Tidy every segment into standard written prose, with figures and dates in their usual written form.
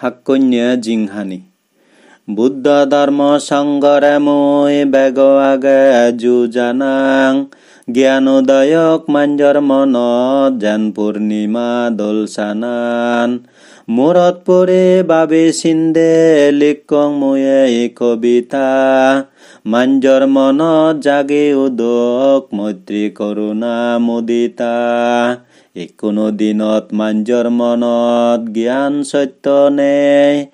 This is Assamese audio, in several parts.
হাক্কন্য জিংহানি বুদ্ধ ধর্ম সংগরে মই বেগ আগে যুজানাং জ্ঞানোদয়ক মাঞ্জর মনত যেন পূর্ণিমা দোলসানান মূৰত পৰে বাবে চিন্দে লিখং ময়ে কবিতা মাঞ্জৰ মনত জাগে উদক মৈত্ৰী কৰোণা মুদিতা কোনো দিনত মাঞ্জৰ মনত জ্ঞান সত্য নেই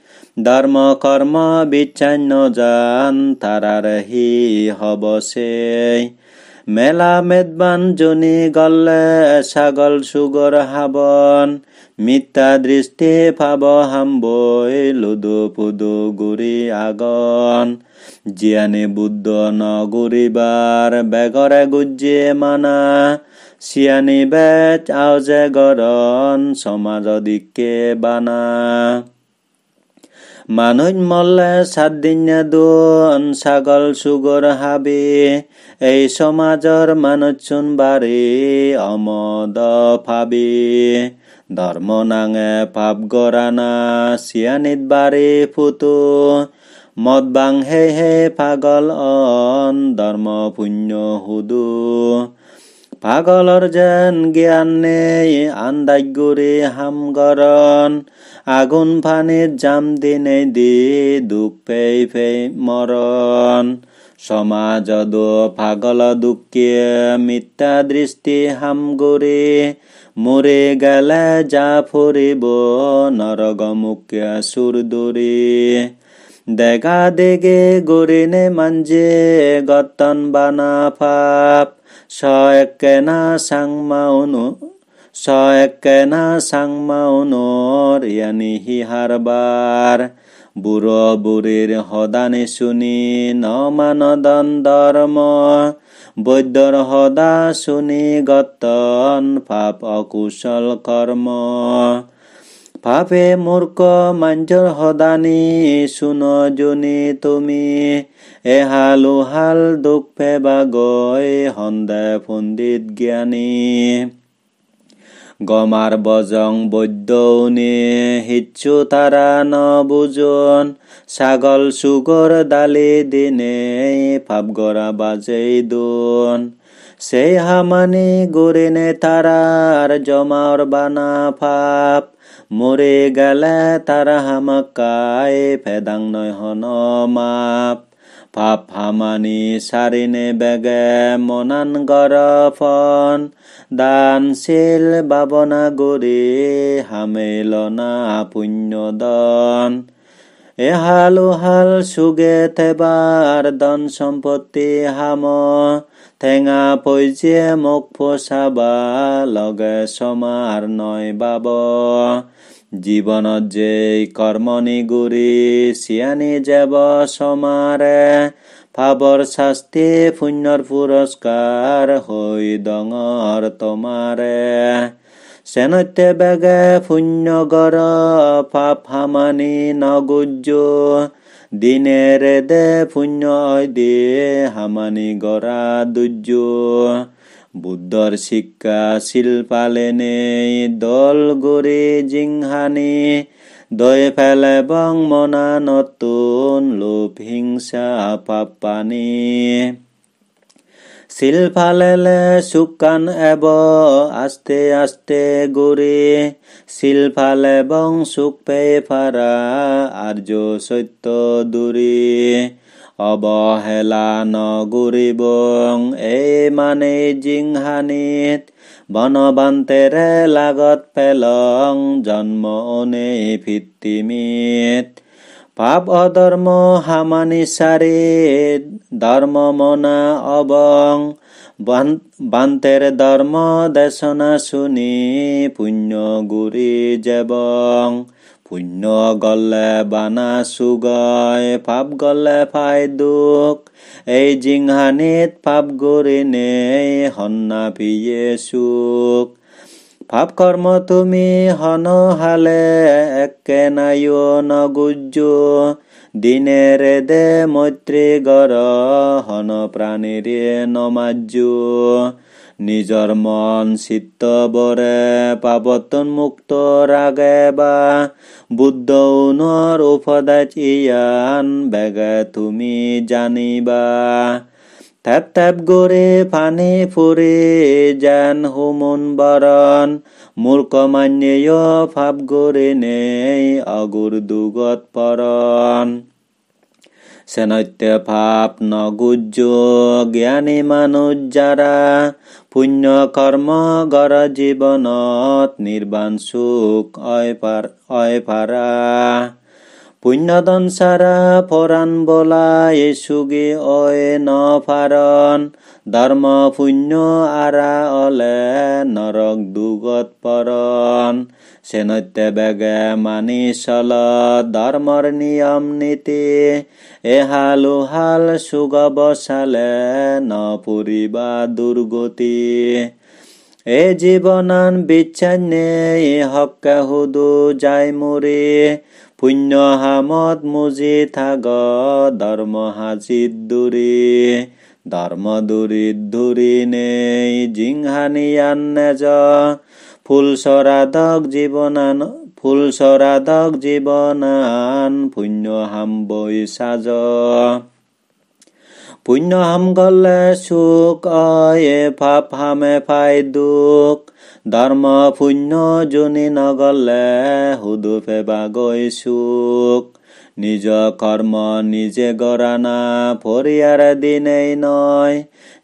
ধৰ্ম কৰ্ম বিচ্ছন্ন জান তাৰাৰহি হবছে মেলা মেদবান জনি গলে ছাগল সুগৰ হাবন মিথ্যা দৃষ্টি পাব হাম্বই লুদু পুদু গুৰি আগন জিয়ানি বুদ্ধ নগুৰিবাৰ বেগৰে গুজ্জে মানা চিয়ানি বেচ আওজে গৰণ সমাজ দিকে বানা মানুহ মল্লে 7 দিন দুন ছাগল সুগৰ হাবি এই সমাজৰ মানুহ বাৰী অমদ ভাবি ধৰ্ম নাঙে পাপ গৰানা চিয়ানিত বাৰী ফুটু মদ বাং হে পাগল অন ধৰ্ম পুণ্য হুদু পাগলৰ যেন জ্ঞান নেই আন্দাগুৰি হামগৰণ আগুন পানীত জাম দিনে দি দুখ পেই পেই মৰণ সমাজত পাগল দুখীয়ে মিথ্যা দৃষ্টি হামগুৰি মৰে গেলে যা ফুৰিব নৰগমুখীয়া চুৰদুৰি দেগা দেগে গৰিনে মাঞ্জে গতন বানা পাপ সয়েকেনা সাংমাউনৰ ইয়ানি হিহাৰবাৰ বুঢ় বুঢ়ীৰ সদানি শুনি নমানদন ধৰ্ম বৈদ্যৰ সদা শুনি গতন পাপ অকুশল কৰ্ম পাপে মূৰ্খ মাঞ্জৰ সদানি শুন জনি তুমি এহাল উহাল দুখ পেবা গৈ সন্দেহ পণ্ডিত জ্ঞানী গমাৰ বজং বৈদ্যউনি হিচ্ছু তাৰা নবুজন ছাগল সুগৰ দালি দিনে পাপ গৰা বাজেই দোন সেই হামানি গৰিনে তাৰাৰ জমাৰ বানা পাপ মৰে গেলে তারা হামাকাই ফেদাং নয় হন মাপ পাপ হামানি সারিনে বেগে মনান গরফন দান শিল বাবনা গরি হামেলনা পুণ্যদন এহাল উহাল সুগে তেবার ধন সম্পত্তি হাম ঠেঙা পইজে মুখ ফচাবা লগে সমাৰ নয় বাব জীৱনত যে কৰ্মনি গুৰি চিয়ানি যাব সমাৰে পাবৰ শাস্তি পুণ্যৰ পুৰস্কাৰ হৈ ডঙৰ তোমাৰে চেনত্যে বেগে পুণ্য গৰ পাপ হামানি নগুজ্জো দিনেৰে দে পুণ্য দিয়ে হামানি গৰা দুৰ্যো বুদ্ধৰ শিক্ষা শিল পালেনে দল গৰি জিংহানি দৈ ফেলে বং মনা নতুন লোভ হিংসা পাপ পানী শিল ফালেলে শুকান এব আস্তে আস্তে গৰি শিল ফালে বং সুখ পে ফাৰা আৰ্য সত্য দূৰি অবহেলা নগুৰিবং এই মানে জিংহানিত বনবান্তেৰে লাগত পেলং জন্ম অনে ভিত্তিমিত পাপ অধৰ্ম হামানি চাৰিত ধৰ্ম মনা অবং বান্তেৰ ধৰ্ম দেশনা শুনি পুণ্য গুৰি জেবং পুণ্য গলে বানা চুগয় পাপ গলে পাই দুখ এই জিংহানিত পাপ গৰিনে হন্না পিয়ে সুখ পাপ কৰ্ম তুমি হনহালে একে নায়ো নগুজ্জো দিনেৰে দে মৈত্ৰী গৰ হন প্ৰাণীৰে নমাজ্জো নিজৰ মন চিত্ত বৰে পাপতন মুক্ত ৰাগে বা বুদ্ধ উনৰ উপদেশ ইয়ান বেগে তুমি জানিবা থেপ থেপ গৰে পানী ফুৰি যেন হুমুন বৰণ মূৰ্খ মান্যেয় ভাব গৰে নেই অগুৰ দুগত পৰণ সেনত্য ভাব নগুজ্য জ্ঞানী মানুহ যাৰা পুণ্য কৰ্ম গৰ জীৱনত নিৰ্বাণ সুখ অয়পাৰা পুণ্যদন সাৰা ফৰাণ বলাই সুগি অয় নফাৰণ ধৰ্ম পুণ্য আৰা অলে নৰক দুগত পৰণ সেনত্য বেগে মানি চল ধৰ্মৰ নিয়ম নীতি এহাল উহাল সুগব চালে নপুৰিবা দুৰ্গতি এ জীৱনান বিচ্ছান্নে হকে হুদু যায় মুৰি পুণ্য হামত মুজি থাগ ধৰ্ম হাজিত দুৰিত ধুৰি নেই জিংহানিয়ান নেজ ফুল চৰাদক জীৱনান পুণ্য হাম বৈ সাজ পুণ্য হাম গলে সুখ অয়ে পাপ হামে পাই দুখ ধৰ্ম পুণ্য জুনি নগলে হুদু ফেবা গৈ সুখ নিজ কৰ্ম নিজে গৰানা পৰিয়াৰ দিনেই নয়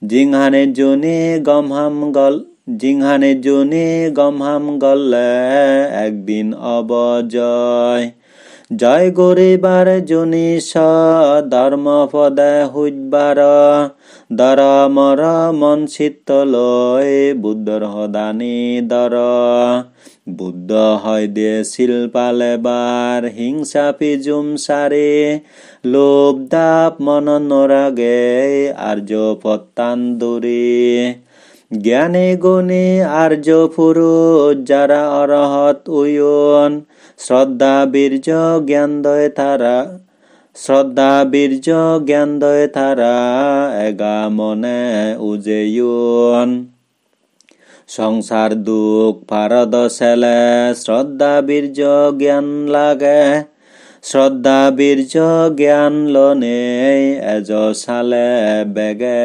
জিংহানে জুনি গমহাম গলে একদিন অবজয় জয় গৰিবাৰ জুনি ধৰ্ম পদে হুজবাৰ ধৰমৰ মন চিত্ত লৈ বুদ্ধৰ সদানি দৰ বুদ্ধ হয় দিছিল পালেবাৰ হিংসা পিজুম চাৰি লোভ দাপ মন নৰাগে আৰ্য পত্তান দূৰি জ্ঞানী গুণী আৰ্য পুৰুষ যাৰা অৰহত উয়ন শ্ৰদ্ধা বীৰ্য জ্ঞান দয় তাৰা এগা মনে উজেয়ন সংসাৰ দুখ ভাৰত চেলে শ্ৰদ্ধা বীৰ্য জ্ঞান লাগে শ্ৰদ্ধা বীৰ্য জ্ঞান লনে এজ চালে বেগে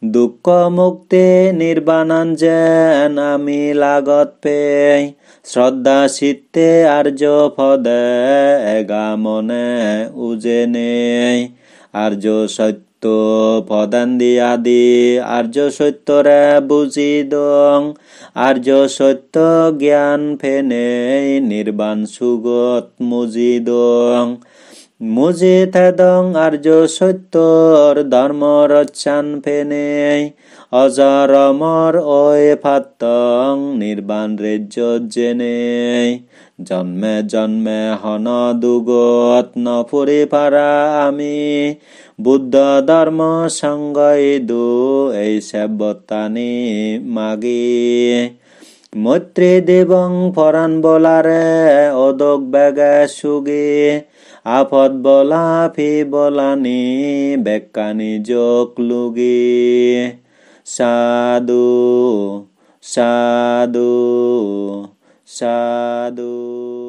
দুঃখ মুক্তি নিৰ্বাণান যেন আমি লাগত পেই শ্ৰদ্ধা চিত্তে আৰ্য পদে এগা মনে উজেনে আৰ্য সত্য পদান্দি আদি আৰ্য সত্যৰে বুজি দং আৰ্য সত্য জ্ঞান ফেনে নিৰ্বাণ সুগত মুজি দং মুজি থেদং আৰ্য সত্যৰ ধৰ্ম ৰচ্ছান ফেনে অজৰমৰ অয় ফাত্তং নিৰ্বাণ ৰাজ্যত যেনে জন্মে জন্মে হন দুগত নপুৰি পাৰা আমি বুদ্ধ ধৰ্ম সংগই দু এই সেৱতানি মাগি মৈত্ৰী দেৱং ফৰাণ বলাৰে অদক বেগে সুগি আপদ বলা ফি বলানি বেকানি যোগ লুগি সাধু সাধু সাধু